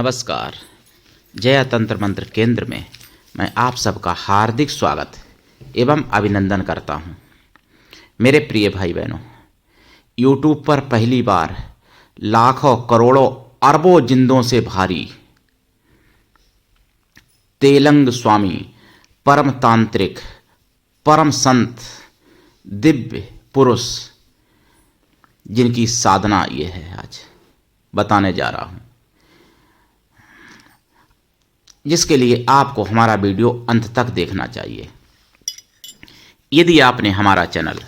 नमस्कार। जया तंत्र मंत्र केंद्र में मैं आप सबका हार्दिक स्वागत एवं अभिनंदन करता हूं। मेरे प्रिय भाई बहनों, यूट्यूब पर पहली बार लाखों करोड़ों अरबों जिंदों से भारी तेलंग स्वामी, परम तांत्रिक, परम संत, दिव्य पुरुष जिनकी साधना ये है, आज बताने जा रहा हूं, जिसके लिए आपको हमारा वीडियो अंत तक देखना चाहिए। यदि आपने हमारा चैनल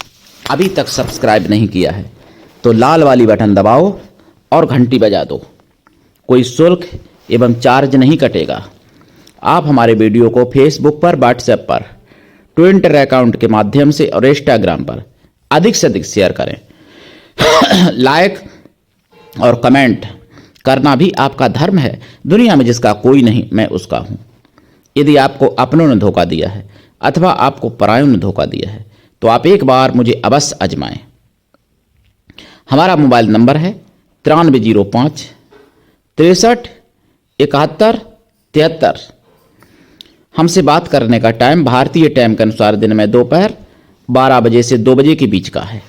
अभी तक सब्सक्राइब नहीं किया है तो लाल वाली बटन दबाओ और घंटी बजा दो। कोई शुल्क एवं चार्ज नहीं कटेगा। आप हमारे वीडियो को फेसबुक पर, व्हाट्सएप पर, ट्विटर अकाउंट के माध्यम से और इंस्टाग्राम पर अधिक से अधिक शेयर करें। लाइक और कमेंट करना भी आपका धर्म है। दुनिया में जिसका कोई नहीं, मैं उसका हूं। यदि आपको अपनों ने धोखा दिया है अथवा आपको परायों ने धोखा दिया है तो आप एक बार मुझे अवश्य आजमाएं। हमारा मोबाइल नंबर है 9305 63 71 73। हमसे बात करने का टाइम भारतीय टाइम के अनुसार दिन में दोपहर 12 बजे से 2 बजे के बीच का है।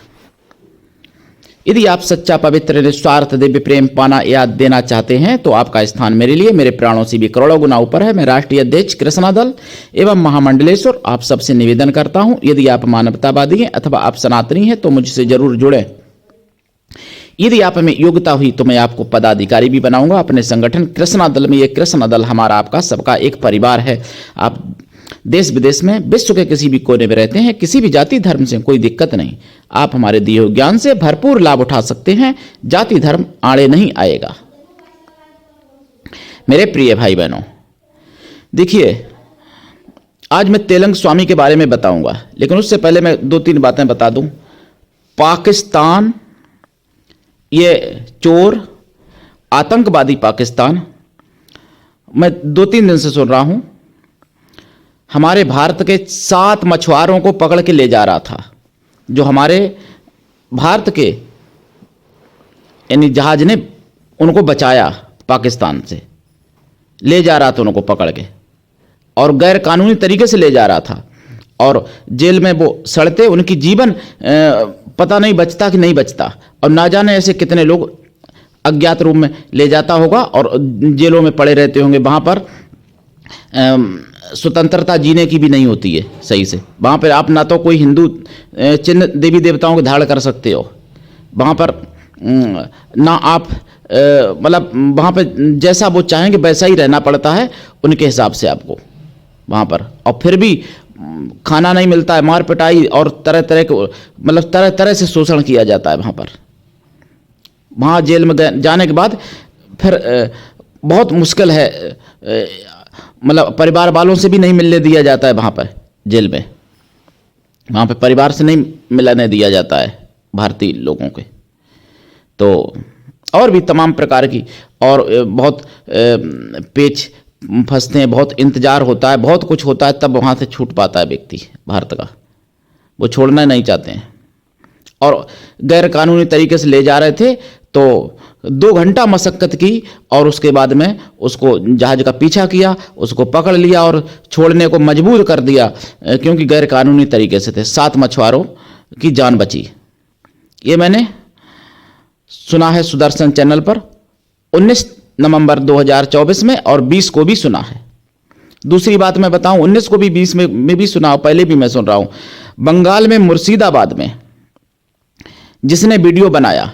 यदि आप सच्चा, पवित्र, निस्वार्थ दिव्य प्रेम पाना या देना चाहते हैं तो आपका स्थान मेरे लिए, मेरे प्राणों से भी करोड़ों गुना ऊपर है। मैं राष्ट्रीय अध्यक्ष कृष्णा दल एवं महामंडलेश्वर आप सबसे निवेदन करता हूं, यदि आप मानवतावादी हैं अथवा आप सनातनी हैं तो मुझसे जरूर जुड़ें। यदि आप में योग्यता हुई तो मैं आपको पदाधिकारी भी बनाऊंगा अपने संगठन कृष्णा दल में। ये कृष्णा दल हमारा आपका सबका एक परिवार है। आप देश विदेश में, विश्व के किसी भी कोने में रहते हैं, किसी भी जाति धर्म से कोई दिक्कत नहीं। आप हमारे दिए हुए ज्ञान से भरपूर लाभ उठा सकते हैं। जाति धर्म आड़े नहीं आएगा। मेरे प्रिय भाई बहनों, देखिए, आज मैं तेलंग स्वामी के बारे में बताऊंगा, लेकिन उससे पहले मैं 2-3 बातें बता दूं। पाकिस्तान, ये चोर आतंकवादी पाकिस्तान, मैं 2-3 दिन से सुन रहा हूं, हमारे भारत के 7 मछुआरों को पकड़ के ले जा रहा था। जो हमारे भारत के यानी जहाज ने उनको बचाया, पाकिस्तान से ले जा रहा था उनको पकड़ के, और गैर कानूनी तरीके से ले जा रहा था। और जेल में वो सड़ते, उनकी जीवन पता नहीं बचता कि नहीं बचता, और ना जाने ऐसे कितने लोग अज्ञात रूप में ले जाता होगा और जेलों में पड़े रहते होंगे। वहाँ पर स्वतंत्रता जीने की भी नहीं होती है सही से। वहाँ पर आप ना तो कोई हिंदू चिन्ह देवी देवताओं को धारण कर सकते हो, वहाँ पर ना आप मतलब वहाँ पर जैसा वो चाहेंगे वैसा ही रहना पड़ता है उनके हिसाब से आपको वहाँ पर। और फिर भी खाना नहीं मिलता है, मार पिटाई और तरह तरह के, मतलब तरह तरह से शोषण किया जाता है वहाँ पर। वहाँ जेल में जाने के बाद फिर बहुत मुश्किल है, मतलब परिवार वालों से भी नहीं मिलने दिया जाता है वहाँ पर जेल में। वहाँ पे परिवार से नहीं मिलने दिया जाता है भारतीय लोगों के। तो और भी तमाम प्रकार की और बहुत पेच फंसते हैं, बहुत इंतजार होता है, बहुत कुछ होता है, तब वहाँ से छूट पाता है व्यक्ति भारत का। वो छोड़ना नहीं चाहते हैं। और गैर कानूनी तरीके से ले जा रहे थे तो 2 घंटा मशक्कत की और उसके बाद में उसको जहाज का पीछा किया, उसको पकड़ लिया और छोड़ने को मजबूर कर दिया, क्योंकि गैर कानूनी तरीके से थे। 7 मछुआरों की जान बची। ये मैंने सुना है सुदर्शन चैनल पर 19 नवंबर 2024 में, और 20 को भी सुना है। दूसरी बात मैं बताऊं, 19 को भी, 20 में भी सुना, पहले भी मैं सुन रहा हूं। बंगाल में मुर्शिदाबाद में जिसने वीडियो बनाया,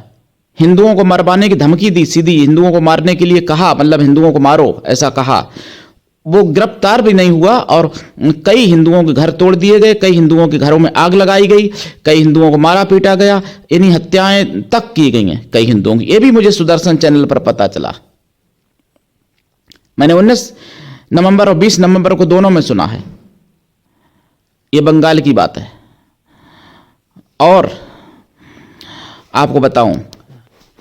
हिंदुओं को मरवाने की धमकी दी, सीधी हिंदुओं को मारने के लिए कहा, मतलब हिंदुओं को मारो ऐसा कहा, वो गिरफ्तार भी नहीं हुआ और कई हिंदुओं के घर तोड़ दिए गए, कई हिंदुओं के घरों में आग लगाई गई, कई हिंदुओं को मारा पीटा गया, इन्हीं हत्याएं तक की गई हैं कई हिंदुओं की। ये भी मुझे सुदर्शन चैनल पर पता चला। मैंने 19 नवंबर और 20 नवंबर को दोनों में सुना है। ये बंगाल की बात है। और आपको बताऊं,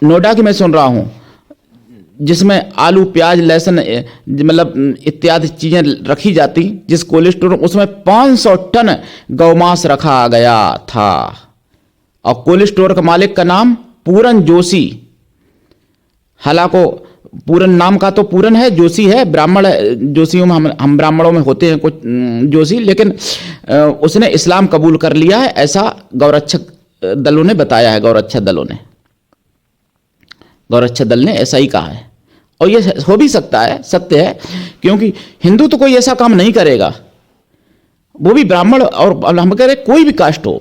नोएडा की मैं सुन रहा हूं, जिसमें आलू, प्याज, लहसुन, मतलब इत्यादि चीजें रखी जाती, जिस कोल्ड स्टोर, उसमें 500 टन गौमांस रखा गया था। और कोल्ड स्टोर का मालिक का नाम पूरन जोशी। हालांकि पूरन नाम का तो पूरन है, जोशी है, ब्राह्मण जोशियों में हम ब्राह्मणों में होते हैं कुछ जोशी, लेकिन उसने इस्लाम कबूल कर लिया है, ऐसा गौरक्षक दलों ने बताया है। गौरक्षक दल ने ऐसा ही कहा है, और ये हो भी सकता है, सत्य है, क्योंकि हिंदू तो कोई ऐसा काम नहीं करेगा, वो भी ब्राह्मण और हम कह रहे कोई भी कास्ट हो,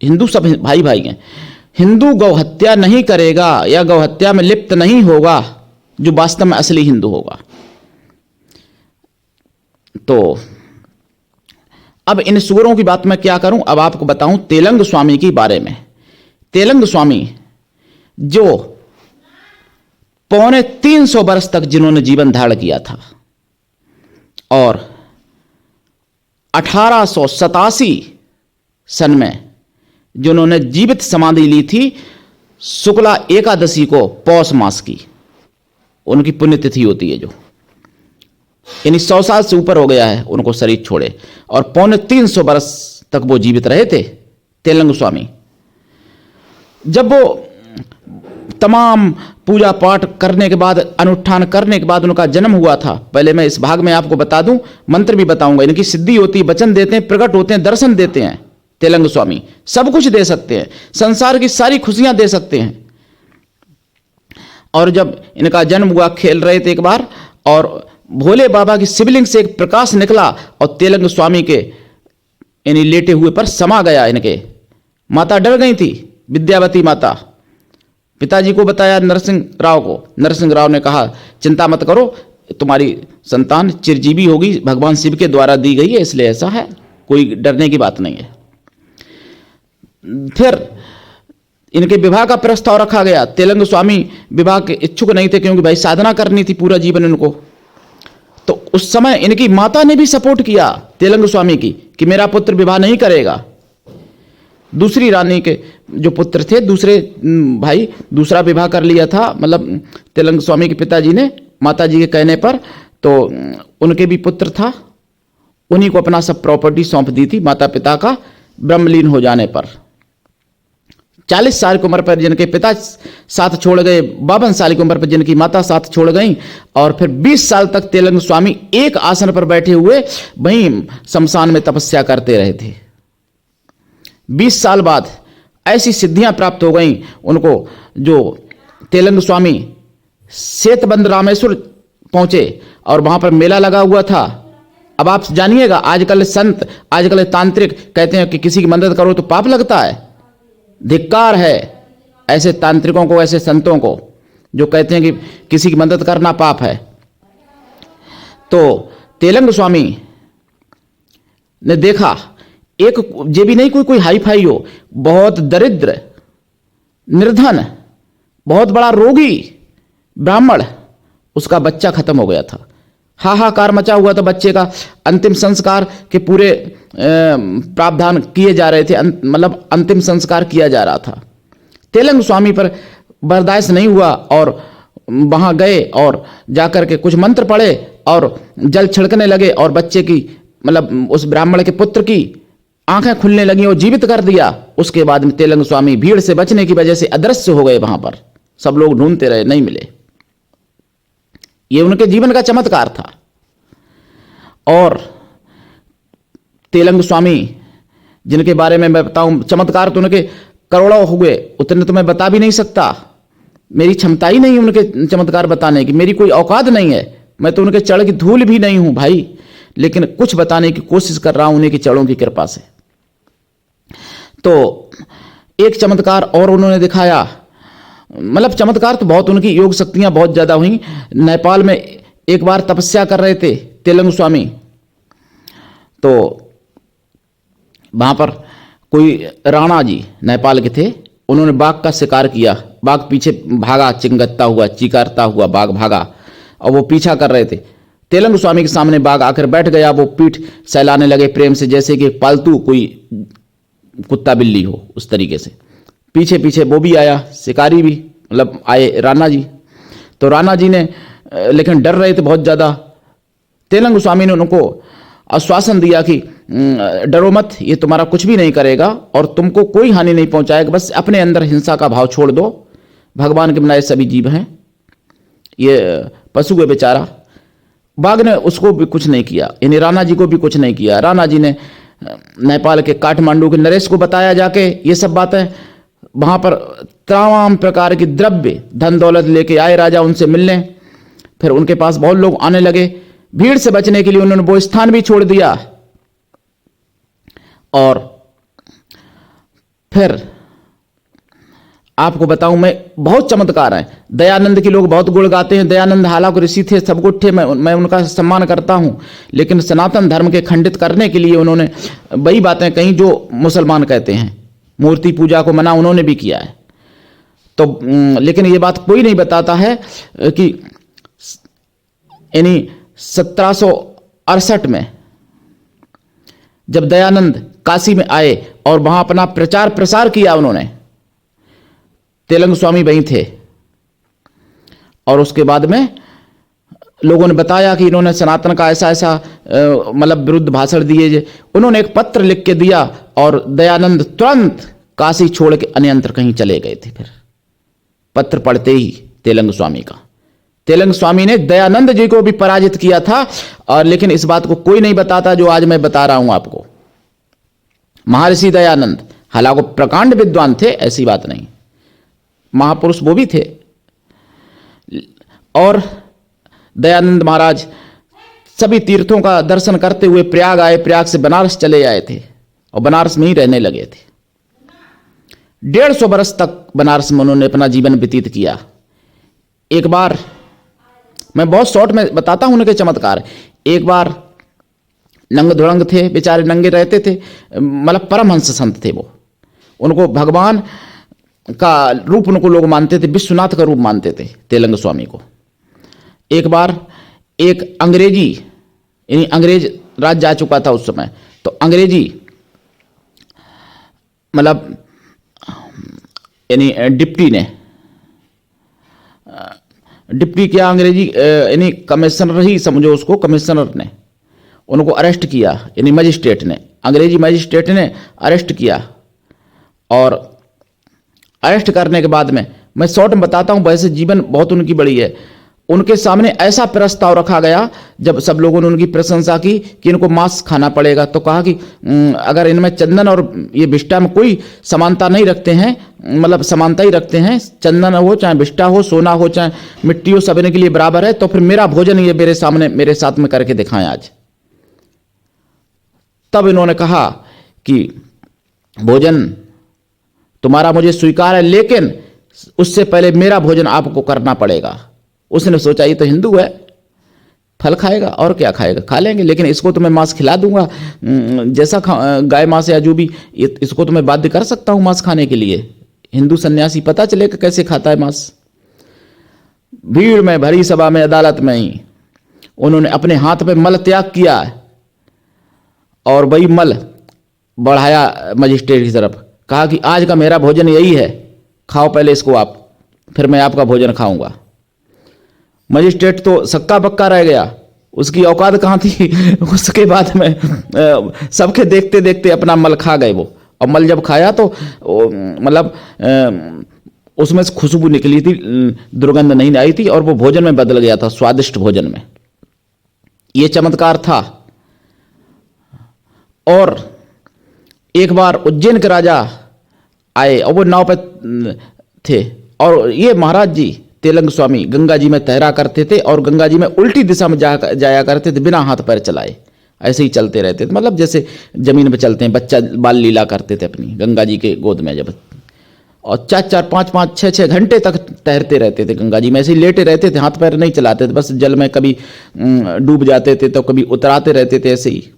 हिंदू सब भाई भाई हैं। हिंदू गौ हत्या नहीं करेगा या गौ हत्या में लिप्त नहीं होगा जो वास्तव में असली हिंदू होगा। तो अब इन सूरों की बात मैं क्या करूं, अब आपको बताऊं तेलंग स्वामी के बारे में। तेलंग स्वामी जो 350 वर्ष तक जिन्होंने जीवन धारण किया था और 1887 सन में जिन्होंने जीवित समाधि ली थी शुक्ला एकादशी को, पौष मास की उनकी पुण्यतिथि होती है, जो यानी 100 साल से ऊपर हो गया है उनको शरीर छोड़े, और 350 वर्ष तक वो जीवित रहे थे तेलंग स्वामी। जब वो तमाम पूजा पाठ करने के बाद, अनुष्ठान करने के बाद उनका जन्म हुआ था, पहले मैं इस भाग में आपको बता दूं, मंत्र भी बताऊंगा, इनकी सिद्धि होती है, वचन देते हैं, प्रकट होते हैं, दर्शन देते हैं। तेलंग स्वामी सब कुछ दे सकते हैं, संसार की सारी खुशियां दे सकते हैं। और जब इनका जन्म हुआ, खेल रहे थे एक बार, और भोले बाबा की शिवलिंग से एक प्रकाश निकला और तेलंग स्वामी के यानी लेटे हुए पर समा गया। इनके माता डर गई थी, विद्यावती माता। पिताजी को बताया नरसिंह राव को, नरसिंह राव ने कहा चिंता मत करो, तुम्हारी संतान चिरजीवी होगी, भगवान शिव के द्वारा दी गई है, इसलिए ऐसा है, कोई डरने की बात नहीं है। फिर इनके विवाह का प्रस्ताव रखा गया। तेलंग स्वामी विवाह के इच्छुक नहीं थे, क्योंकि भाई साधना करनी थी पूरा जीवन इनको। तो उस समय इनकी माता ने भी सपोर्ट किया तेलंग स्वामी की कि मेरा पुत्र विवाह नहीं करेगा। दूसरी रानी के जो पुत्र थे, दूसरे भाई, दूसरा विवाह कर लिया था, मतलब तेलंग स्वामी के पिताजी ने माता जी के कहने पर, तो उनके भी पुत्र था, उन्हीं को अपना सब प्रॉपर्टी सौंप दी थी माता पिता का ब्रह्मलीन हो जाने पर। 40 साल की उम्र पर जिनके पिता साथ छोड़ गए, 52 साल की उम्र पर जिनकी माता साथ छोड़ गई, और फिर 20 साल तक तेलंग स्वामी एक आसन पर बैठे हुए वहीं शमशान में तपस्या करते रहे थे। 20 साल बाद ऐसी सिद्धियां प्राप्त हो गई उनको, जो तेलंग स्वामी सेतबंद रामेश्वर पहुंचे और वहां पर मेला लगा हुआ था। अब आप जानिएगा, आजकल संत, आजकल तांत्रिक कहते हैं कि किसी की मदद करो तो पाप लगता है। धिक्कार है ऐसे तांत्रिकों को, ऐसे संतों को जो कहते हैं कि किसी की मदद करना पाप है। तो तेलंग स्वामी ने देखा, एक ये भी नहीं कोई हाई फाई हो, बहुत दरिद्र, निर्धन, बहुत बड़ा रोगी ब्राह्मण, उसका बच्चा खत्म हो गया था। हाहाकार मचा हुआ था बच्चे का। अंतिम संस्कार के पूरे प्रावधान किए जा रहे थे, मतलब अंतिम संस्कार किया जा रहा था। तेलंग स्वामी पर बर्दाश्त नहीं हुआ और वहां गए और जाकर के कुछ मंत्र पढ़े और जल छिड़कने लगे, और बच्चे की, मतलब उस ब्राह्मण के पुत्र की आंखें खुलने लगी और जीवित कर दिया। उसके बाद में तेलंग स्वामी भीड़ से बचने की वजह से अदृश्य हो गए। वहां पर सब लोग ढूंढते रहे, नहीं मिले। ये उनके जीवन का चमत्कार था। और तेलंग स्वामी जिनके बारे में मैं बताऊं, चमत्कार तो उनके करोड़ों हुए, उतने तो मैं बता भी नहीं सकता, मेरी क्षमता ही नहीं उनके चमत्कार बताने की, मेरी कोई औकात नहीं है, मैं तो उनके चढ़ की धूल भी नहीं हूं भाई, लेकिन कुछ बताने की कोशिश कर रहा हूं उन्हीं की चढ़ों की कृपा से। तो एक चमत्कार और उन्होंने दिखाया, मतलब चमत्कार तो बहुत, उनकी योग शक्तियां बहुत ज्यादा हुई। नेपाल में एक बार तपस्या कर रहे थे तेलंग स्वामी, तो वहां पर कोई राणा जी नेपाल के थे, उन्होंने बाघ का शिकार किया। बाघ पीछे भागा, चिंगत्ता हुआ, चीकारता हुआ बाघ भागा और वो पीछा कर रहे थे। तेलंग स्वामी के सामने बाघ आकर बैठ गया, वो पीठ सहलाने लगे प्रेम से, जैसे कि पालतू कोई कुत्ता बिल्ली हो, उस तरीके से। पीछे पीछे वो भी आया, शिकारी भी, मतलब आए राणा जी। तो राणा जी ने लेकिन डर रहे थे बहुत ज़्यादा। तेलंग स्वामी ने उनको आश्वासन दिया कि डरो मत, ये तुम्हारा कुछ भी नहीं करेगा और तुमको कोई हानि नहीं पहुंचाएगा, बस अपने अंदर हिंसा का भाव छोड़ दो, भगवान के बनाए सभी जीव हैं, ये पशु है बेचारा, बाघ ने उसको भी कुछ नहीं किया, यानी राणा जी को भी कुछ नहीं किया। राणा जी ने नेपाल के काठमांडू के नरेश को बताया जाके ये सब बातें। वहाँ पर तमाम प्रकार की द्रव्य धन दौलत लेके आए राजा उनसे मिलने। फिर उनके पास बहुत लोग आने लगे। भीड़ से बचने के लिए उन्होंने वो स्थान भी छोड़ दिया। और फिर आपको बताऊं मैं, बहुत चमत्कार है। दयानंद के लोग बहुत गुण गाते हैं। दयानंद हालांकि ऋषि थे, सब कुछ थे, मैं उनका सम्मान करता हूं, लेकिन सनातन धर्म के खंडित करने के लिए उन्होंने वही बातें कही जो मुसलमान कहते हैं। मूर्ति पूजा को मना उन्होंने भी किया है। तो लेकिन ये बात कोई नहीं बताता है कि यानी 1768 में जब दयानंद काशी में आए और वहां अपना प्रचार प्रसार किया उन्होंने, तेलंग स्वामी वहीं थे, और उसके बाद में लोगों ने बताया कि इन्होंने सनातन का ऐसा ऐसा मतलब विरुद्ध भाषण दिए। उन्होंने एक पत्र लिख के दिया और दयानंद तुरंत काशी छोड़ के अन्यंत्र कहीं चले गए थे। फिर पत्र पढ़ते ही तेलंग स्वामी का, तेलंग स्वामी ने दयानंद जी को भी पराजित किया था। और लेकिन इस बात को कोई नहीं बताता जो आज मैं बता रहा हूं आपको। महर्षि दयानंद हालांकि प्रकांड विद्वान थे, ऐसी बात नहीं, महापुरुष वो भी थे। और दयानंद महाराज सभी तीर्थों का दर्शन करते हुए प्रयाग आए, प्रयाग से बनारस चले आए थे और बनारस में ही रहने लगे थे। 150 वर्ष तक बनारस में उन्होंने अपना जीवन व्यतीत किया। एक बार मैं बहुत शॉर्ट में बताता हूं उनके चमत्कार। एक बार नंग धुरंग थे, बेचारे नंगे रहते थे, मतलब परमहंस संत थे वो। उनको भगवान का रूप उनको लोग मानते थे, विश्वनाथ का रूप मानते थे तेलंग स्वामी को। एक बार एक अंग्रेजी, यानी अंग्रेज राज जा चुका था उस समय, तो अंग्रेजी मतलब यानी डिप्टी क्या अंग्रेजी यानी कमिश्नर ही समझो उसको, कमिश्नर ने उनको अरेस्ट किया, यानी मजिस्ट्रेट ने, अंग्रेजी मजिस्ट्रेट ने अरेस्ट किया। और अरेस्ट करने के बाद में, मैं शॉर्ट में बताता हूं, वैसे जीवन बहुत उनकी बड़ी है। उनके सामने ऐसा प्रस्ताव रखा गया, जब सब लोगों ने उनकी प्रशंसा की कि इनको मांस खाना पड़ेगा, तो कहा कि अगर इनमें चंदन और ये विष्टा में कोई समानता नहीं रखते हैं, मतलब समानता ही रखते हैं, चंदन हो चाहे विष्टा हो, सोना हो चाहे मिट्टी हो, सब इनके लिए बराबर है, तो फिर मेरा भोजन ये मेरे सामने मेरे साथ में करके दिखाएं आज। तब इन्होंने कहा कि भोजन तुम्हारा मुझे स्वीकार है, लेकिन उससे पहले मेरा भोजन आपको करना पड़ेगा। उसने सोचा ये तो हिंदू है, फल खाएगा और क्या खाएगा, खा लेंगे, लेकिन इसको तो मैं मांस खिला दूंगा, जैसा गाय मांस या जो भी, इसको तो मैं बाध्य कर सकता हूं मांस खाने के लिए। हिंदू सन्यासी पता चलेगा कैसे खाता है मांस। भीड़ में भरी सभा में, अदालत में ही उन्होंने अपने हाथ में मल त्याग किया और वही मल बढ़ाया मजिस्ट्रेट की तरफ, कहा कि आज का मेरा भोजन यही है, खाओ पहले इसको आप, फिर मैं आपका भोजन खाऊंगा। मजिस्ट्रेट तो सक्का बक्का रह गया, उसकी औकात कहाँ थी। उसके बाद में सबके देखते देखते अपना मल खा गए वो। और मल जब खाया तो मतलब उसमें से खुशबू निकली थी, दुर्गंध नहीं आई थी, और वो भोजन में बदल गया था, स्वादिष्ट भोजन में। ये चमत्कार था। और एक बार उज्जैन के राजा आए और वो नाव पर थे, और ये महाराज जी तेलंग स्वामी गंगा जी में तैरा करते थे और गंगा जी में उल्टी दिशा में जाया करते थे, बिना हाथ पैर चलाए, ऐसे ही चलते रहते थे, मतलब जैसे जमीन पे चलते हैं, बच्चा बाल लीला करते थे अपनी गंगा जी के गोद में जब। और 4-4, 5-5, 6-6 घंटे तक तैरते रहते थे गंगा जी में, ऐसे ही लेटे रहते थे, हाथ पैर नहीं चलाते थे, बस जल में कभी डूब जाते थे तो कभी उतराते रहते थे, ऐसे ही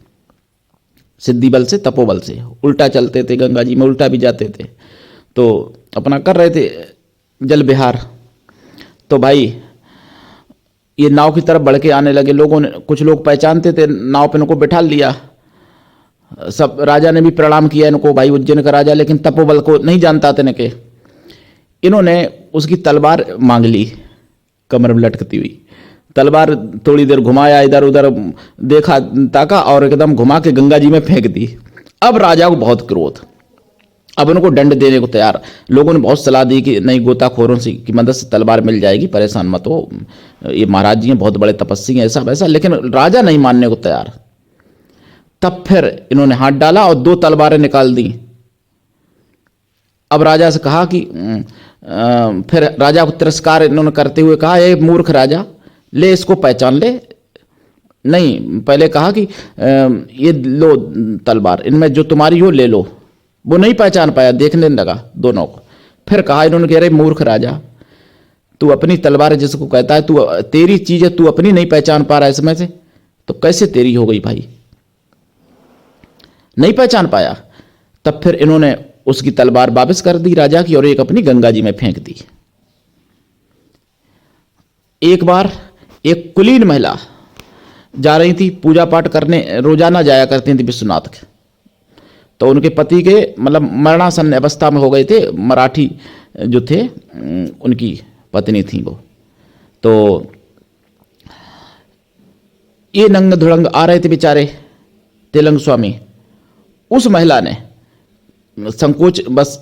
सिद्धि बल से, तपोबल से उल्टा चलते थे गंगा जी में, उल्टा भी जाते थे, तो अपना कर रहे थे जल विहार। तो भाई ये नाव की तरफ बढ़ के आने लगे, लोगों ने, कुछ लोग पहचानते थे, नाव पे इनको बैठा लिया। सब राजा ने भी प्रणाम किया इनको, भाई उज्जैन का राजा, लेकिन तपोबल को नहीं जानता था इनके। इन्होंने उसकी तलवार मांग ली, कमर में लटकती हुई तलवार, थोड़ी देर घुमाया, इधर उधर देखा ताका और एकदम घुमा के गंगा जी में फेंक दी। अब राजा को बहुत क्रोध, अब उनको दंड देने को तैयार। लोगों ने बहुत सलाह दी कि नहीं, गोताखोरों से की मदद से तलवार मिल जाएगी, परेशान मत हो, ये महाराज जी हैं, बहुत बड़े तपस्वी हैं, ऐसा वैसा। लेकिन राजा नहीं मानने को तैयार। तब फिर इन्होंने हाथ डाला और 2 तलवारें निकाल दी। अब राजा से कहा कि फिर राजा को तिरस्कार इन्होंने करते हुए कहा, ये मूर्ख राजा, ले इसको पहचान ले। नहीं, पहले कहा कि ये लो तलवार, इनमें जो तुम्हारी हो ले लो। वो नहीं पहचान पाया, देखने लगा दोनों को। फिर कहा इन्होंने, कह रहे मूर्ख राजा, तू अपनी तलवार जिसको कहता है, तू तेरी चीज है, तू अपनी नहीं पहचान पा रहा है इसमें से, तो कैसे तेरी हो गई भाई? नहीं पहचान पाया। तब फिर इन्होंने उसकी तलवार वापस कर दी राजा की और एक अपनी गंगा जी में फेंक दी। एक बार एक कुलीन महिला जा रही थी पूजा पाठ करने, रोजाना जाया करती थी विश्वनाथ के। तो उनके पति के मतलब मरणासन अवस्था में हो गए थे, मराठी जो थे उनकी पत्नी थी वो। तो ये नंग धुड़ंग आ रहे थे बेचारे तेलंग स्वामी। उस महिला ने संकोच, बस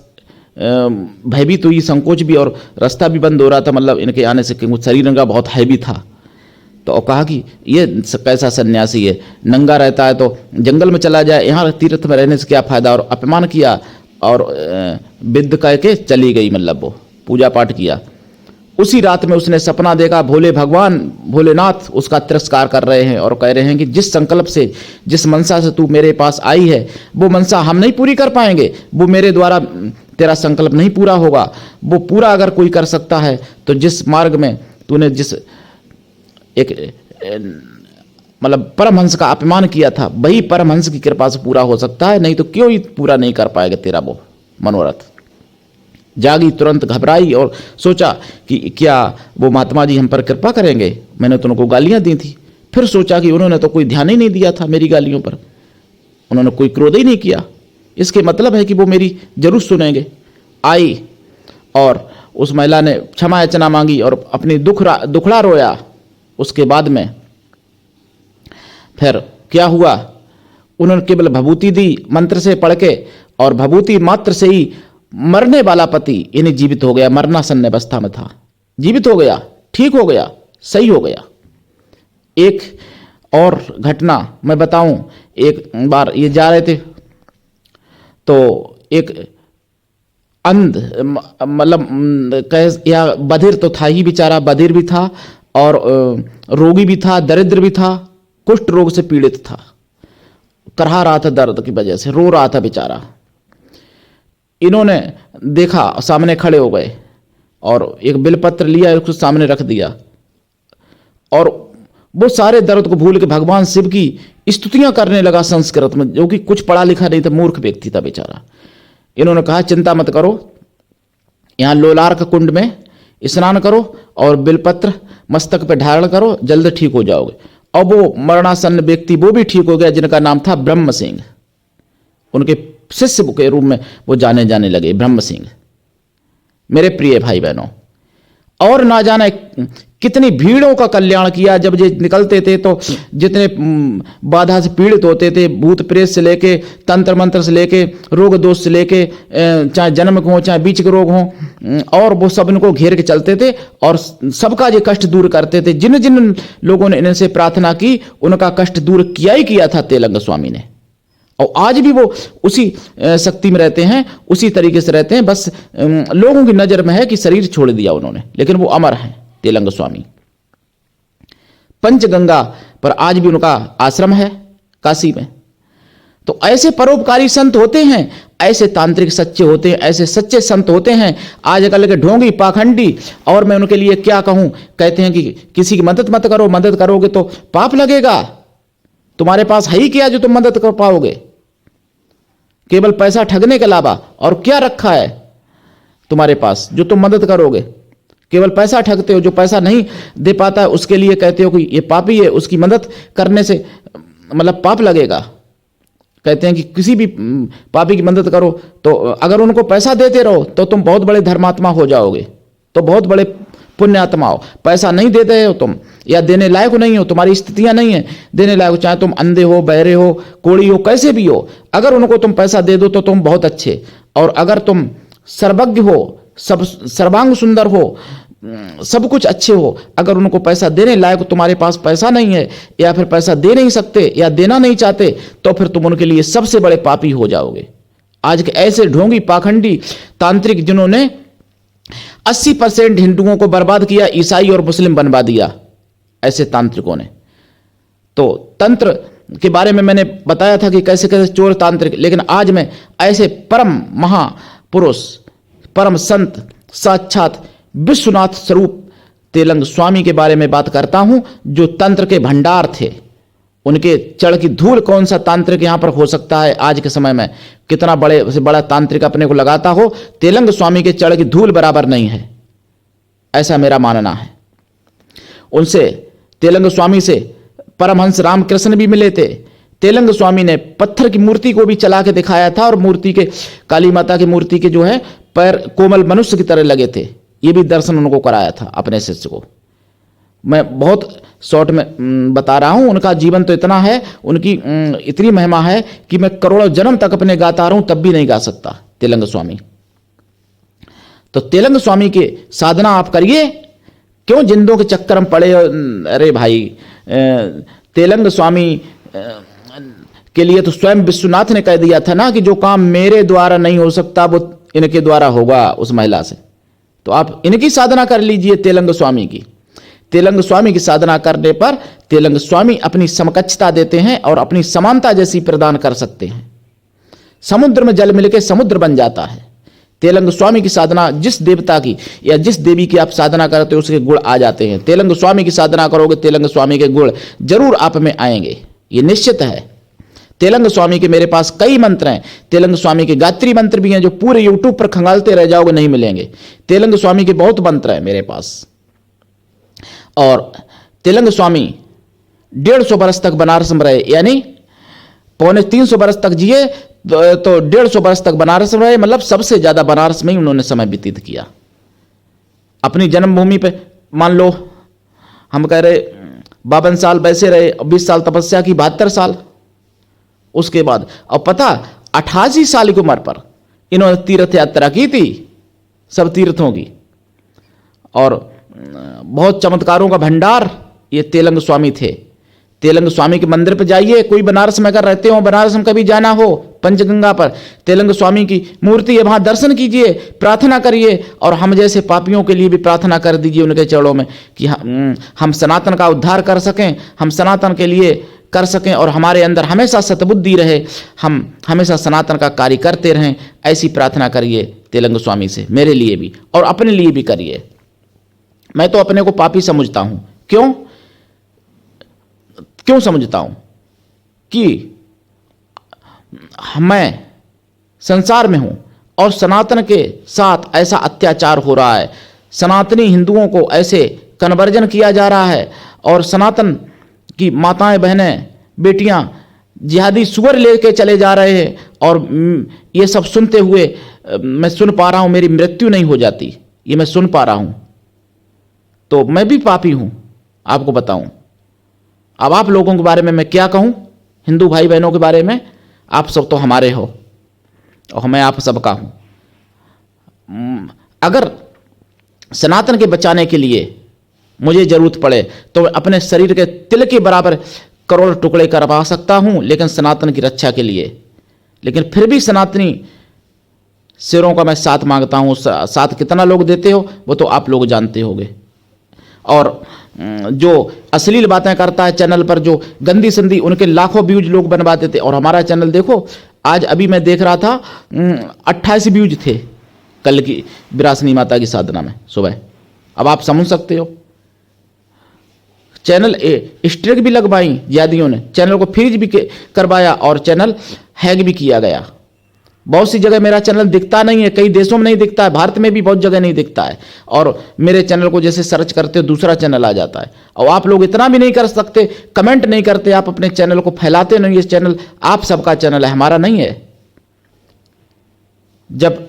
भयभीत हुई, संकोच भी, और रास्ता भी बंद हो रहा था, मतलब इनके आने से, क्योंकि शरीर इनका बहुत हैवी था। तो कहा कि ये कैसा सन्यासी है, नंगा रहता है तो जंगल में चला जाए, यहाँ तीर्थ में रहने से क्या फायदा। और अपमान किया और विद्ध कह के चली गई, मतलब वो पूजा पाठ किया। उसी रात में उसने सपना देखा, भोले भगवान भोलेनाथ उसका तिरस्कार कर रहे हैं और कह रहे हैं कि जिस संकल्प से, जिस मनसा से तू मेरे पास आई है, वो मनसा हम नहीं पूरी कर पाएंगे, वो मेरे द्वारा तेरा संकल्प नहीं पूरा होगा। वो पूरा अगर कोई कर सकता है तो जिस मार्ग में तूने जिस एक मतलब परमहंस का अपमान किया था, वही परमहंस की कृपा से पूरा हो सकता है, नहीं तो क्यों ही पूरा नहीं कर पाएगा तेरा वो मनोरथ। जागी, तुरंत घबराई और सोचा कि क्या वो महात्मा जी हम पर कृपा करेंगे, मैंने तो उनको गालियां दी थी। फिर सोचा कि उन्होंने तो कोई ध्यान ही नहीं दिया था मेरी गालियों पर, उन्होंने कोई क्रोध ही नहीं किया, इसके मतलब है कि वो मेरी जरूर सुनेंगे। आई और उस महिला ने क्षमा याचना मांगी और अपनी दुखड़ा रोया। उसके बाद में फिर क्या हुआ, उन्होंने केवल भभूति दी मंत्र से पढ़ के, और भभूति मात्र से ही मरने वाला पति इन्हें जीवित हो गया, मरणासन अवस्था में था, जीवित हो गया, ठीक हो गया, सही हो गया। एक और घटना मैं बताऊं, एक बार ये जा रहे थे तो एक अंध, मतलब या बधिर तो था ही बेचारा, बधिर भी था और रोगी भी था, दरिद्र भी था, कुष्ठ रोग से पीड़ित था, करहा रहा था दर्द की वजह से, रो रहा था बेचारा। इन्होंने देखा, सामने खड़े हो गए और एक बिलपत्र लिया, उसको सामने रख दिया और वो सारे दर्द को भूल के भगवान शिव की स्तुतियां करने लगा संस्कृत में, जो कि कुछ पढ़ा लिखा नहीं था, मूर्ख व्यक्ति था बेचारा। इन्होंने कहा चिंता मत करो, यहाँ लोलार्क कुंड में स्नान करो और बिलपत्र मस्तक पे धारण करो, जल्द ठीक हो जाओगे। और वो मरणासन्न व्यक्ति वो भी ठीक हो गया, जिनका नाम था ब्रह्म सिंह। उनके शिष्य के रूप में वो जाने लगे, ब्रह्म सिंह। मेरे प्रिय भाई बहनों, और ना जाने कितनी भीड़ों का कल्याण किया। जब ये निकलते थे तो जितने बाधा से पीड़ित होते थे, भूत प्रेत से लेके, तंत्र मंत्र से लेके, रोग दोष से लेके, चाहे जन्म को हो चाहे बीच के रोग हो, और वो सब इनको घेर के चलते थे और सबका ये कष्ट दूर करते थे। जिन जिन लोगों ने इनसे प्रार्थना की, उनका कष्ट दूर किया ही किया था तेलंग स्वामी ने। और आज भी वो उसी शक्ति में रहते हैं, उसी तरीके से रहते हैं। बस लोगों की नजर में है कि शरीर छोड़ दिया उन्होंने, लेकिन वो अमर हैं तेलंग स्वामी। पंचगंगा पर आज भी उनका आश्रम है काशी में। तो ऐसे परोपकारी संत होते हैं, ऐसे तांत्रिक सच्चे होते हैं, ऐसे सच्चे संत होते हैं। आजकल के ढोंगी पाखंडी, और मैं उनके लिए क्या कहूं, कहते हैं कि किसी की मदद मत करो, मदद करोगे तो पाप लगेगा। तुम्हारे पास है ही क्या जो तुम मदद कर पाओगे? केवल पैसा ठगने के अलावा और क्या रखा है तुम्हारे पास जो तुम मदद करोगे? केवल पैसा ठगते हो। जो पैसा नहीं दे पाता है उसके लिए कहते हो कि ये पापी है, उसकी मदद करने से मतलब पाप लगेगा। कहते हैं कि किसी भी पापी की मदद करो तो अगर उनको पैसा देते रहो तो तुम बहुत बड़े धर्मात्मा हो जाओगे, तो बहुत बड़े पुण्यात्मा हो, पैसा नहीं दे रहे हो तुम या देने लायक नहीं हो, तुम्हारी स्थितियां नहीं है देने लायक, चाहे तुम अंधे हो, बहरे हो, कोढ़ी हो, कैसे भी हो, अगर उनको तुम पैसा दे दो तो तुम बहुत अच्छे। और अगर तुम सर्वज्ञ हो, सब सर्वांग सुंदर हो, सब कुछ अच्छे हो, अगर उनको पैसा देने लायक तुम्हारे पास पैसा नहीं है या फिर पैसा दे नहीं सकते या देना नहीं चाहते, तो फिर तुम उनके लिए सबसे बड़े पापी हो जाओगे। आज के ऐसे ढोंगी पाखंडी तांत्रिक जिन्होंने 80% हिंदुओं को बर्बाद किया, ईसाई और मुस्लिम बनवा दिया, ऐसे तांत्रिकों ने। तो तंत्र के बारे में मैंने बताया था कि कैसे कैसे चोर तांत्रिक, लेकिन आज मैं ऐसे परम महापुरुष, परम संत, साक्षात विश्वनाथ स्वरूप तेलंग स्वामी के बारे में बात करता हूं, जो तंत्र के भंडार थे। उनके चढ़ की धूल कौन सा तांत्रिक यहां पर हो सकता है आज के समय में, कितना बड़े से बड़ा तांत्रिक अपने को लगाता हो, तेलंग स्वामी के चढ़ की धूल बराबर नहीं है, ऐसा मेरा मानना है। उनसे, तेलंग स्वामी से परमहंस रामकृष्ण भी मिले थे। तेलंग स्वामी ने पत्थर की मूर्ति को भी चला के दिखाया था, और मूर्ति के, काली माता की मूर्ति के जो है पैर कोमल मनुष्य की तरह लगे थे, ये भी दर्शन उनको कराया था अपने शिष्य को। मैं बहुत शॉर्ट में बता रहा हूं, उनका जीवन तो इतना है, उनकी इतनी महिमा है कि मैं करोड़ों जन्म तक अपने गाता रहूं तब भी नहीं गा सकता तेलंग स्वामी। तो तेलंग स्वामी के साधना आप करिए, क्यों जिंदों के चक्कर में पड़े। अरे भाई, तेलंग स्वामी के लिए तो स्वयं विश्वनाथ ने कह दिया था ना कि जो काम मेरे द्वारा नहीं हो सकता वो इनके द्वारा होगा, उस महिला से। तो आप इनकी साधना कर लीजिए, तेलंग स्वामी की। तेलंग स्वामी की साधना करने पर तेलंग स्वामी अपनी समकक्षता देते हैं और अपनी समानता जैसी प्रदान कर सकते हैं। समुद्र में जल मिलकर समुद्र बन जाता है। तेलंग स्वामी की साधना, जिस देवता की या जिस देवी की आप साधना करते हो उसके गुण आ जाते हैं। तेलंग स्वामी की साधना करोगे, तेलंग स्वामी के गुण जरूर आप में आएंगे, ये निश्चित है। तेलंग स्वामी के मेरे पास कई मंत्र हैं, तेलंग स्वामी के गायत्री मंत्र भी हैं जो पूरे यूट्यूब पर खंगालते रह जाओगे, नहीं मिलेंगे। तेलंग स्वामी के बहुत मंत्र हैं मेरे पास। और तेलंग स्वामी 150 वर्ष तक बनारस में रहे, यानी 250 वर्ष तक जिए, तो 150 वर्ष तक बनारस में रहे, मतलब सबसे ज्यादा बनारस में ही उन्होंने समय व्यतीत किया। अपनी जन्मभूमि पे मान लो हम कह रहे 52 साल वैसे रहे, 20 साल तपस्या की, 72 साल उसके बाद। और पता 88 साल की उम्र पर इन्होंने तीर्थ यात्रा की थी, सब तीर्थों की। और बहुत चमत्कारों का भंडार ये तेलंग स्वामी थे। तेलंग स्वामी के मंदिर पर जाइए, कोई बनारस में अगर रहते हो, बनारस में कभी जाना हो, पंचगंगा पर तेलंग स्वामी की मूर्ति है, वहां दर्शन कीजिए, प्रार्थना करिए। और हम जैसे पापियों के लिए भी प्रार्थना कर दीजिए उनके चरणों में कि हम सनातन का उद्धार कर सकें, हम सनातन के लिए कर सकें और हमारे अंदर हमेशा सतबुद्धि रहे, हम हमेशा सनातन का कार्य करते रहें। ऐसी प्रार्थना करिए तेलंग स्वामी से, मेरे लिए भी और अपने लिए भी करिए। मैं तो अपने को पापी समझता हूं। क्यों समझता हूं? कि मैं संसार में हूं और सनातन के साथ ऐसा अत्याचार हो रहा है, सनातनी हिंदुओं को ऐसे कन्वर्जन किया जा रहा है, और सनातन की माताएं, बहनें, बेटियां जिहादी सुअर लेके चले जा रहे हैं। और ये सब सुनते हुए मैं सुन पा रहा हूं, मेरी मृत्यु नहीं हो जाती, ये मैं सुन पा रहा हूं। तो मैं भी पापी हूं, आपको बताऊं। अब आप लोगों के बारे में मैं क्या कहूं, हिंदू भाई बहनों के बारे में? आप सब तो हमारे हो और मैं आप सबका हूं। अगर सनातन के बचाने के लिए मुझे जरूरत पड़े तो मैं अपने शरीर के तिल के बराबर करोड़ टुकड़े करवा सकता हूं, लेकिन सनातन की रक्षा के लिए। लेकिन फिर भी सनातनी सिरों का मैं साथ मांगता हूं। साथ कितना लोग देते हो वो तो आप लोग जानते होंगे। और जो अश्लील बातें करता है चैनल पर, जो गंदी संदी, उनके लाखों व्यूज लोग बनवा देते। और हमारा चैनल देखो, आज अभी मैं देख रहा था 28 व्यूज थे कल की विरासनी माता की साधना में सुबह। अब आप समझ सकते हो, चैनल स्ट्रिक भी लगवाई जिहादियों ने, चैनल को फ्रीज भी करवाया और चैनल हैक भी किया गया। बहुत सी जगह मेरा चैनल दिखता नहीं है, कई देशों में नहीं दिखता है, भारत में भी बहुत जगह नहीं दिखता है। और मेरे चैनल को जैसे सर्च करते हो दूसरा चैनल आ जाता है। और आप लोग इतना भी नहीं कर सकते, कमेंट नहीं करते, आप अपने चैनल को फैलाते नहीं। ये चैनल आप सबका चैनल है, हमारा नहीं है। जब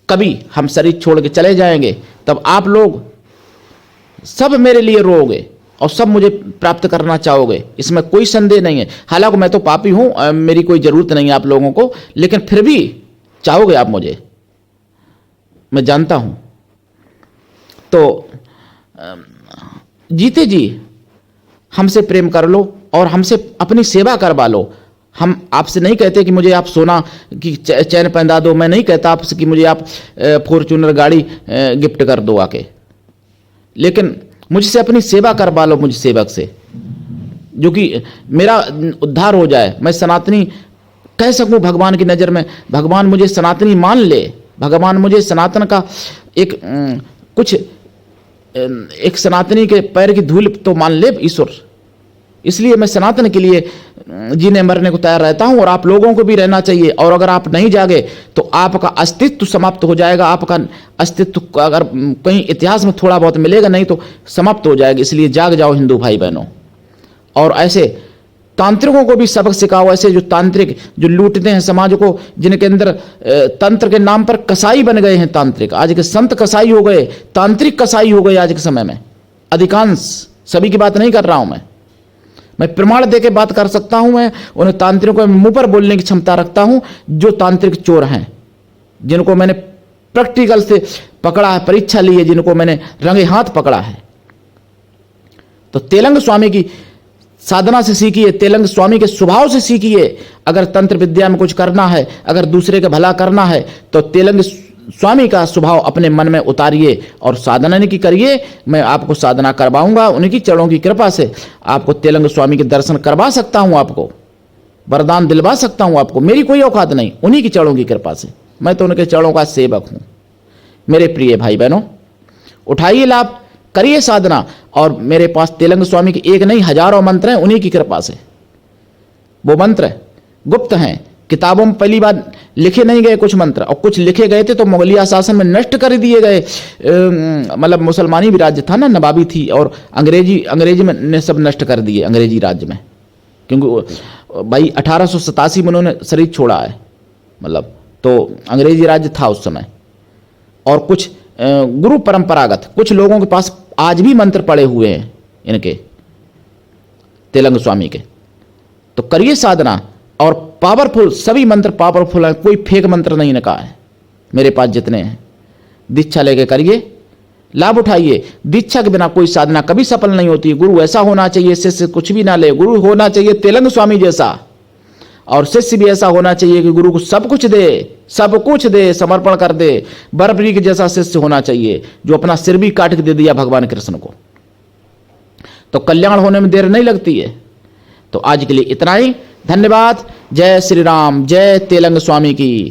कभी हम शरीर छोड़ के चले जाएंगे तब आप लोग सब मेरे लिए रोओगे और सब मुझे प्राप्त करना चाहोगे, इसमें कोई संदेह नहीं है। हालांकि मैं तो पापी हूं, मेरी कोई जरूरत नहीं है आप लोगों को, लेकिन फिर भी चाहोगे आप मुझे, मैं जानता हूं। तो जीते जी हमसे प्रेम कर लो और हमसे अपनी सेवा करवा लो। हम आपसे नहीं कहते कि मुझे आप सोना की चैन पहना दो, मैं नहीं कहता आपसे कि मुझे आप फॉर्च्यूनर गाड़ी गिफ्ट कर दो आके, लेकिन मुझसे अपनी सेवा करवा लो, मुझ सेवक से, जो कि मेरा उद्धार हो जाए, मैं सनातनी कह सकूं भगवान की नज़र में, भगवान मुझे सनातनी मान ले, भगवान मुझे सनातन का एक सनातनी के पैर की धूल तो मान ले ईश्वर। इसलिए मैं सनातन के लिए जीने मरने को तैयार रहता हूं और आप लोगों को भी रहना चाहिए। और अगर आप नहीं जागे तो आपका अस्तित्व समाप्त हो जाएगा, आपका अस्तित्व अगर कहीं इतिहास में थोड़ा बहुत मिलेगा, नहीं तो समाप्त हो जाएगा। इसलिए जाग जाओ हिंदू भाई बहनों, और ऐसे तांत्रिकों को भी सबक सिखाओ, ऐसे जो तांत्रिक जो लूटते हैं समाज को, जिनके अंदर तंत्र के नाम पर कसाई बन गए हैं तांत्रिक, आज के संत कसाई हो गए, तांत्रिक कसाई हो गए आज के समय में अधिकांश, सभी की बात नहीं कर रहा हूं मैं प्रमाण देके बात कर सकता हूं, मैं उन तांत्रिकों को मुंह पर बोलने की क्षमता रखता हूं जो तांत्रिक चोर हैं, जिनको मैंने प्रैक्टिकल से पकड़ा है, परीक्षा ली है, जिनको मैंने रंगे हाथ पकड़ा है। तो तेलंग स्वामी की साधना से सीखिए, तेलंग स्वामी के स्वभाव से सीखिए। अगर तंत्र विद्या में कुछ करना है, अगर दूसरे का भला करना है, तो तेलंग स्वामी का स्वभाव अपने मन में उतारिए और साधना की करिए। मैं आपको साधना करवाऊंगा, उनकी चरणों की कृपा से आपको तेलंग स्वामी के दर्शन करवा सकता हूं, आपको वरदान दिलवा सकता हूं आपको, मेरी कोई औकात नहीं, उन्हीं की चरणों की कृपा से। मैं तो उनके चरणों का सेवक हूं। मेरे प्रिय भाई बहनों, उठाइए लाभ, करिए साधना। और मेरे पास तेलंग स्वामी के एक नहीं हजारों मंत्र हैं, उन्हीं की कृपा से। वो मंत्र गुप्त हैं, किताबों में पहली बार लिखे नहीं गए कुछ मंत्र, और कुछ लिखे गए थे तो मुगलिया शासन में नष्ट कर दिए गए। मतलब मुसलमानी भी राज्य था ना, नवाबी थी, और अंग्रेजी में ने सब नष्ट कर दिए, अंग्रेजी राज्य में, क्योंकि भाई 1887 में उन्होंने शरीर छोड़ा है, मतलब तो अंग्रेजी राज्य था उस समय। और कुछ गुरु परंपरागत कुछ लोगों के पास आज भी मंत्र पड़े हुए हैं इनके तेलंग स्वामी के। तो करिए साधना, और पावरफुल सभी मंत्र पावरफुल हैं, कोई फेक मंत्र नहीं इनका है, मेरे पास जितने हैं। दीक्षा लेके करिए, लाभ उठाइए। दीक्षा के बिना कोई साधना कभी सफल नहीं होती। गुरु ऐसा होना चाहिए, शिष्य कुछ भी ना ले, गुरु होना चाहिए तेलंग स्वामी जैसा, और शिष्य भी ऐसा होना चाहिए कि गुरु को सब कुछ दे, समर्पण कर दे। बर्बरी के जैसा शिष्य होना चाहिए, जो अपना सिर भी काट के दे दिया भगवान कृष्ण को, तो कल्याण होने में देर नहीं लगती है। तो आज के लिए इतना ही, धन्यवाद। जय श्री राम, जय तेलंग स्वामी की।